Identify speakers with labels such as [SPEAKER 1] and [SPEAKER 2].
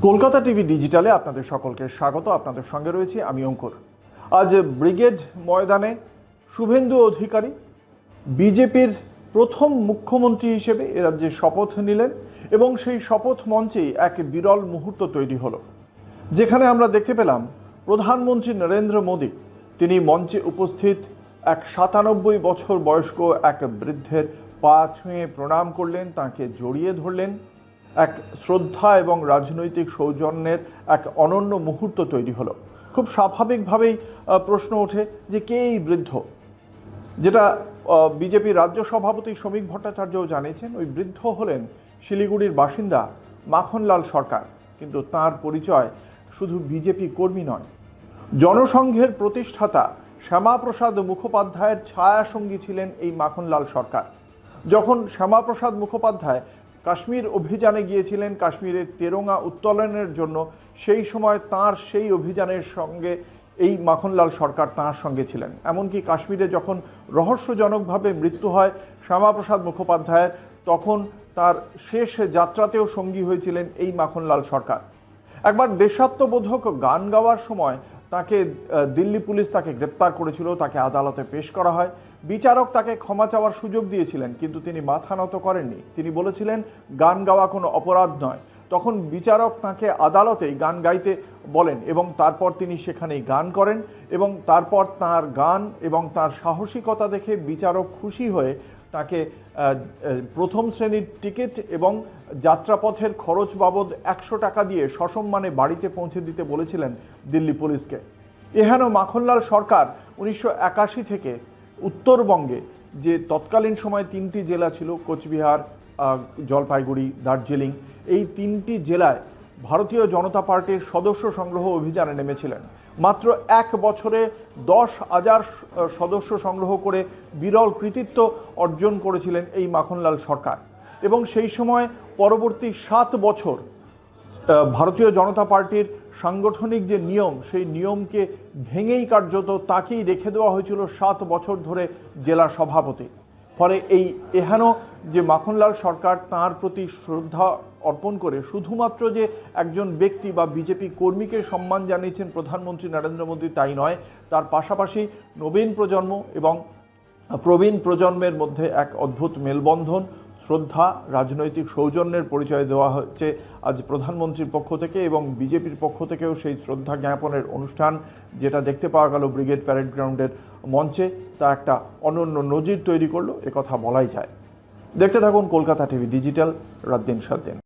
[SPEAKER 1] Kolkata TV ডিজিটালে আপনাদের সকলকে স্বাগত। আপনাদের সঙ্গে রয়েছি আমি অঙ্কুর। আজ ব্রিগেড ময়দানে শুভেন্দু অধিকারী বিজেপির প্রথম মুখ্যমন্ত্রী হিসেবে এ রাজ্যে শপথ নিলেন এবং সেই শপথ মঞ্চেই এক বিরল মুহূর্ত তৈরি হলো, যেখানে আমরা দেখতে পেলাম প্রধানমন্ত্রী নরেন্দ্র মোদী তিনি মঞ্চে উপস্থিত এক ৯৭ বছর বয়স্ক এক বৃদ্ধের পা ছুঁয়ে প্রণাম করলেন, তাকে জড়িয়ে ধরলেন। এক শ্রদ্ধা এবং রাজনৈতিক সৌজন্যের এক অনন্য মুহূর্ত তৈরি হলো। খুব স্বাভাবিকভাবেই প্রশ্ন ওঠে যে কে এই বৃদ্ধ, যেটা বিজেপির রাজ্য সভাপতি শ্রমিক ভট্টাচার্যও জানিয়েছেন। ওই বৃদ্ধ হলেন শিলিগুড়ির বাসিন্দা মাখনলাল সরকার। কিন্তু তার পরিচয় শুধু বিজেপি কর্মী নয়, জনসংঘের প্রতিষ্ঠাতা শ্যামাপ্রসাদ মুখোপাধ্যায়ের ছায়াসঙ্গী ছিলেন এই মাখনলাল সরকার। যখন শ্যামাপ্রসাদ মুখোপাধ্যায় কাশ্মীর অভিযানে গিয়েছিলেন কাশ্মীরের তেরঙ্গা উত্তোলনের জন্য, সেই সময় তার সেই অভিযানের সঙ্গে এই মাখনলাল সরকার তাঁর সঙ্গে ছিলেন। এমনকি কাশ্মীরে যখন রহস্যজনকভাবে মৃত্যু হয় শ্যামাপ্রসাদ মুখোপাধ্যায়ের, তখন তার শেষ যাত্রাতেও সঙ্গী হয়েছিলেন এই মাখনলাল সরকার। একবার দেশাত্মবোধক গান গাওয়ার সময় তাকে দিল্লি পুলিশ তাকে গ্রেপ্তার করেছিল, তাকে আদালতে পেশ করা হয়। বিচারক তাকে ক্ষমা চাওয়ার সুযোগ দিয়েছিলেন, কিন্তু তিনি মাথা নত করেননি। তিনি বলেছিলেন গান গাওয়া কোনো অপরাধ নয়। তখন বিচারক তাকে আদালতেই গান গাইতে বলেন এবং তারপর তিনি সেখানেই গান করেন এবং তারপর তার গান এবং তার সাহসিকতা দেখে বিচারক খুশি হয়ে তাকে প্রথম শ্রেণীর টিকিট এবং যাত্রাপথের খরচ বাবদ ১০০ টাকা দিয়ে সসম্মানে বাড়িতে পৌঁছে দিতে বলেছিলেন দিল্লি পুলিশকে। এহেন মাখনলাল সরকার ১৯৮১ থেকে উত্তরবঙ্গে যে তৎকালীন সময় ৩টি জেলা ছিল, কোচবিহার, জলপাইগুড়ি, দার্জিলিং, এই ৩টি জেলায় ভারতীয় জনতা পার্টির সদস্য সংগ্রহ অভিযানে নেমেছিলেন। মাত্র ১ বছরে ১০,০০০ সদস্য সংগ্রহ করে বিরল কৃতিত্ব অর্জন করেছিলেন এই মাখনলাল সরকার। এবং সেই সময় পরবর্তী ৭ বছর ভারতীয় জনতা পার্টির সাংগঠনিক যে নিয়ম, সেই নিয়মকে ভেঙেই কার্যত তাকেই রেখে দেওয়া হয়েছিল ৭ বছর ধরে জেলা সভাপতি। ফলে এই এহেন যে মাখনলাল সরকার, তার প্রতি শ্রদ্ধা অর্পণ করে শুধুমাত্র যে একজন ব্যক্তি বা বিজেপি কর্মীকে সম্মান জানিয়েছেন প্রধানমন্ত্রী নরেন্দ্র মোদী তাই নয়, তার পাশাপাশি নবীন প্রজন্ম এবং প্রবীণ প্রজন্মের মধ্যে এক অদ্ভুত মেলবন্ধন, শ্রদ্ধা, রাজনৈতিক সৌজন্যের পরিচয় দেওয়া হচ্ছে আজ প্রধানমন্ত্রীর পক্ষ থেকে এবং বিজেপির পক্ষ থেকেও সেই শ্রদ্ধা জ্ঞাপনের অনুষ্ঠান যেটা দেখতে পাওয়া গেল ব্রিগেড প্যারেড গ্রাউন্ডের মঞ্চে, তা একটা অনন্য নজির তৈরি করলো, একথা বলাই যায়। দেখতে থাকুন কলকাতা টিভি ডিজিটাল, রাত দিন সাত দিন।